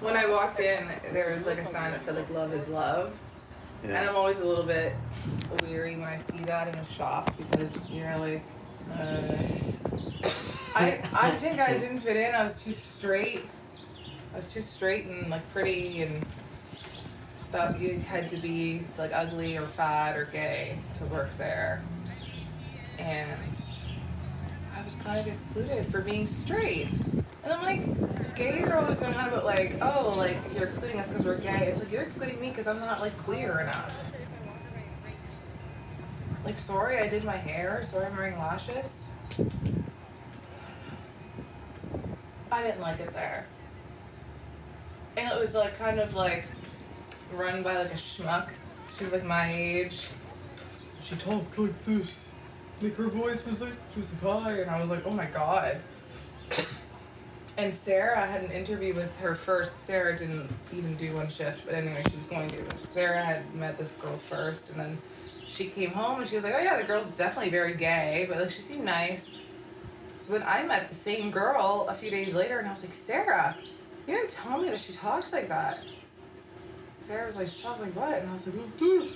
when I walked in, there was like a sign that said like "Love is love," and I'm always a little bit weary when I see that in a shop because you're like, I think I didn't fit in. I was too straight. And like pretty, and thought you had to be like ugly or fat or gay to work there, and I was kind of excluded for being straight. And I'm like, gays are always going on about like, oh, like you're excluding us because we're gay. It's like you're excluding me because I'm not like queer enough. Like, sorry, I did my hair. Sorry, I'm wearing lashes. I didn't like it there. And it was like kind of like run by like a schmuck. She was like my age. She talked like this. Like her voice was like, she was like, hi. And I was like, oh my God. And Sarah had an interview with her first. Sarah didn't even do one shift, but anyway, she was going to. Sarah had met this girl first, and then she came home and she was like, oh yeah, the girl's definitely very gay, but like she seemed nice. So then I met the same girl a few days later, and I was like, Sarah, you didn't tell me that she talked like that. Sarah was like, she talked like what? And I was like, oh, this.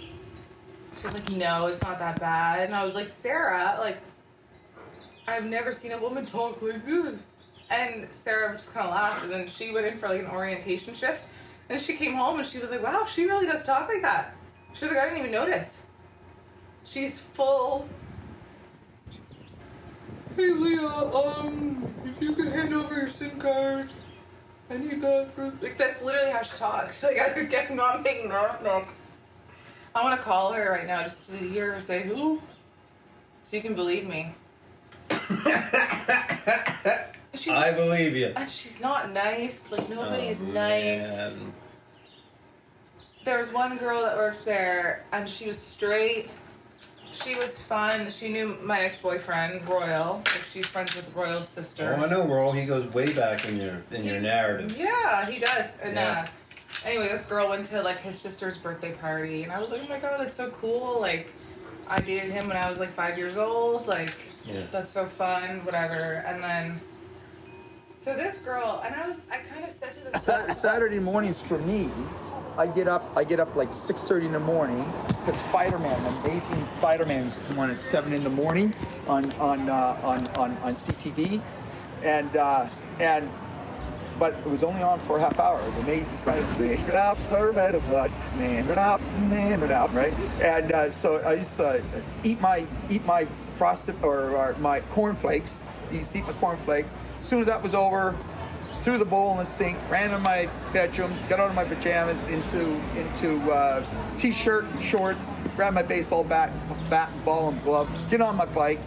She was like, no, it's not that bad. And I was like, Sarah, like, I've never seen a woman talk like this. And Sarah just kind of laughed, and then she went in for like an orientation shift, and she came home and she was like, wow, she really does talk like that. She was like, I didn't even notice. She's full. Hey Leah, if you could hand over your SIM card, I need that for... Like, that's literally how she talks. Like, I could get not making nothing. I want to call her right now just to hear her say, who? So you can believe me. I believe you. And she's not nice. Like, nobody's nice. Man. There was one girl that worked there, and she was straight. She was fun. She knew my ex-boyfriend, Royal. Like, she's friends with Royal's sister. Oh, I know, Royal. He goes way back in your narrative. Yeah, he does. And anyway, this girl went to like his sister's birthday party, and I was like, oh my God, that's so cool. Like, I dated him when I was like 5 years old. Like, that's so fun. Whatever. And then, so this girl, and I kind of said to this Saturday mornings for me, I get up like 6:30 in the morning because Spider-Man, the amazing Spider-Man, is come on at 7 in the morning on CTV, and but it was only on for a half hour. The amazing Spider-Man, right? And so I used to eat my frosted or my cornflakes. Eat my cornflakes. As soon as that was over, threw the bowl in the sink, ran to my bedroom, got out of my pajamas into t-shirt and shorts, grab my baseball bat, ball, and glove, get on my bike,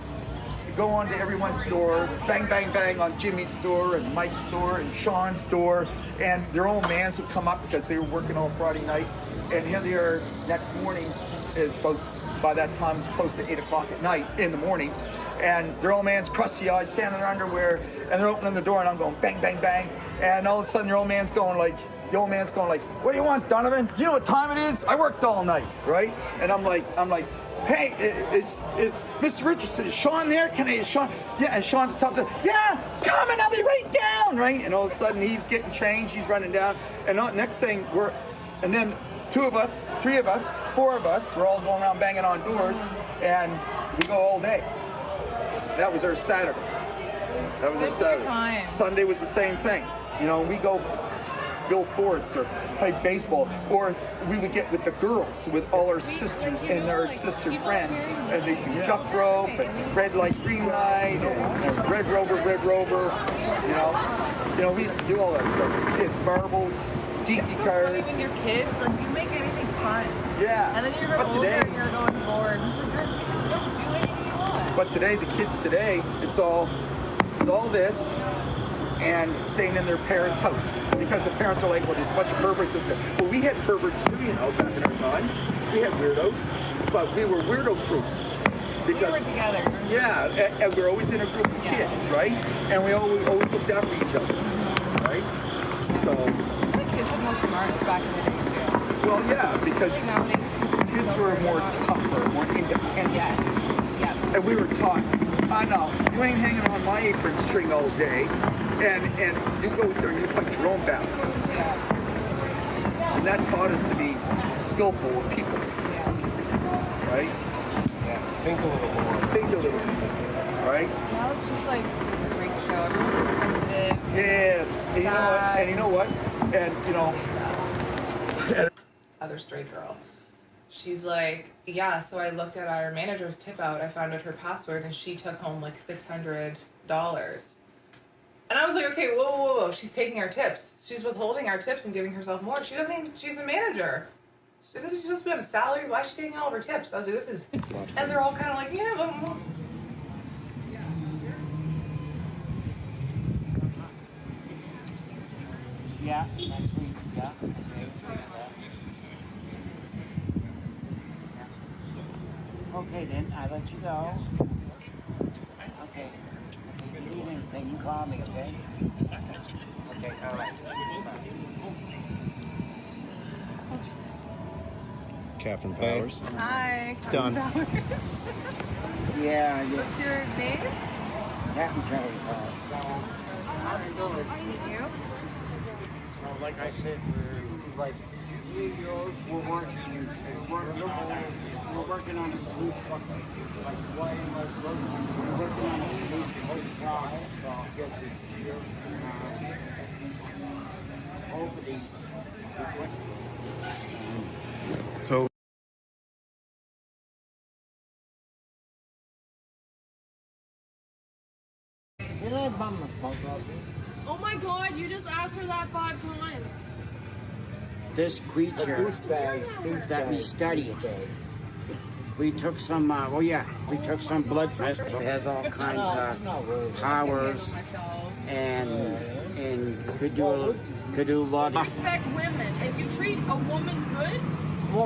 go on to everyone's door, bang, bang, bang on Jimmy's door and Mike's door and Sean's door, and their old mans would come up because they were working on Friday night, and here they are next morning, is about, by that time it's close to 8 o'clock at night in the morning, and their old man's crusty-eyed, standing in their underwear, and they're opening the door, and I'm going bang, bang, bang, and all of a sudden the old man's going like, what do you want, Donovan? You know what time it is? I worked all night, right? And I'm like, hey, it's Mr. Richardson, is Sean there? Is Sean? Yeah, and Sean's at the top of the, yeah, come and I'll be right down, right? And all of a sudden he's getting changed, he's running down, and next thing and then 2 of us, 3 of us, 4 of us, we're all going around banging on doors, and we go all day. That was our Saturday. Sunday was the same thing. You know, we go build forts or play baseball, or we would get with the girls, with all our sisters and their sister friends, and they do jump rope and red light, green light, and red rover, you know, we used to do all that stuff as kids, marbles, DP cars. Even your kids, like, you make anything fun. Yeah. And then you're going older, you're going bored. You don't do anything you want. But today, the kids today, it's all this and staying in their parents' house. Because the parents are like, well, there's a bunch of perverts in there. Well, we had perverts too, you know, back in our time. We had weirdos, but we were weirdo-proof. Because, we were together. Yeah, and we're always in a group of kids, right? And we always looked after each other, right? So... The kids were more smart back in the day, too. Well, yeah, because kids were more tougher, more independent. Yeah. And we were taught, no, you ain't hanging on my apron string all day, and you go there and you fight your own battles. Yeah. And that taught us to be skillful with people, Yeah. right? Yeah, think a little more. Think a little bit, right? Now it's just like a freak show. Everyone's so sensitive. Yes. And you know what? And you know what? And you know. Other straight girl. She's like, yeah, so I looked at our manager's tip out. I found out her password and she took home like $600. And I was like, okay, whoa, whoa, whoa. She's taking our tips. She's withholding our tips and giving herself more. She doesn't even, she's a manager. She says she's supposed to be on a salary. Why is she taking all of her tips? I was like, this is, and they're all kind of like, yeah, but. Yeah, next week, yeah. Okay, then, I'll let you go. Okay. If you need anything, you call me, okay? Okay, all right. Captain Powers. Hi. It's done. Yeah, yeah. What's your name? Captain Charlie called. Nice to meet you. So, like I said, we're like, we're working on a solution. Like, why am I we're working on a solution to try. Hopefully, So did I bum the smoke out Oh my god, you just asked her that 5 times. This creature that we studied, we took some, we took some blood tests. It has all kinds of powers and could do a lot of. Respect women. If you treat a woman good,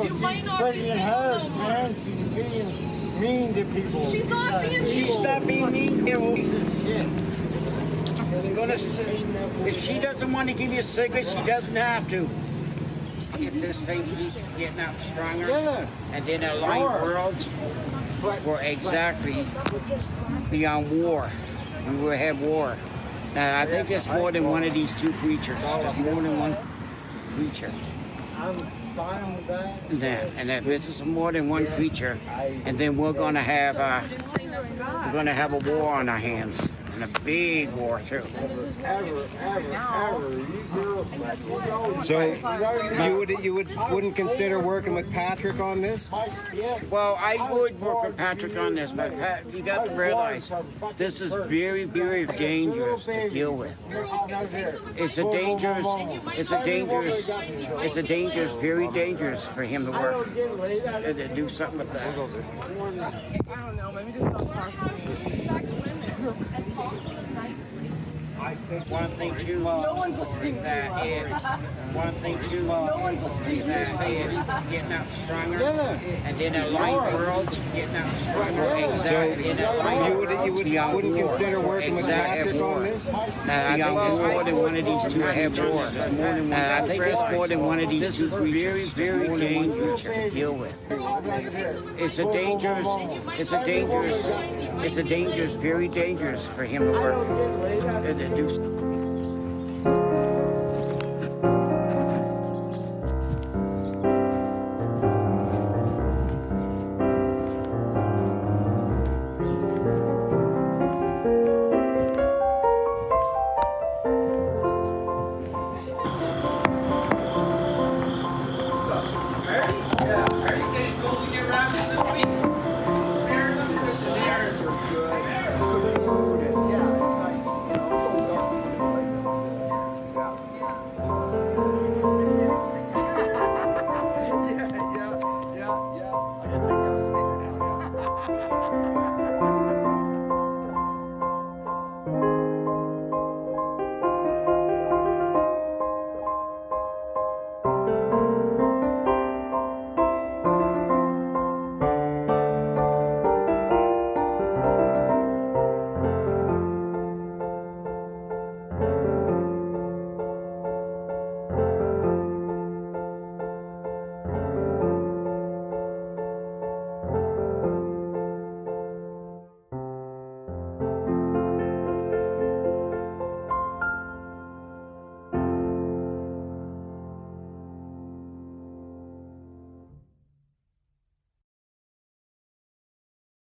you might not be single no more. She's being mean to people. She's not being She's mean. not being mean to piece of shit. If she doesn't want to give you a cigarette, she doesn't have to. If this thing keeps getting out stronger, and then align worlds for exactly beyond war, we will have war. Now, I think there's more than one of these two creatures. There's more than one creature. I'm fine with that. And that this is more than one creature, and then we're gonna have a war on our hands, and a big war too. Ever. You girls, So you wouldn't consider working with Patrick on this? Well, I would work with Patrick on this, but you got to realize this is very, very dangerous to deal with. It's very dangerous for him to work and to do something with that. I don't know, maybe just don't talk to me. Respect women and talk to them nicely. One thing too, that is, this thing is getting out stronger, and then align worlds getting out stronger. So you wouldn't consider working with Patrick on this? I think there's more than one of these two have war. I think there's more than one of these two creatures. Very, very dangerous to deal with. It's very dangerous for him to work and to do.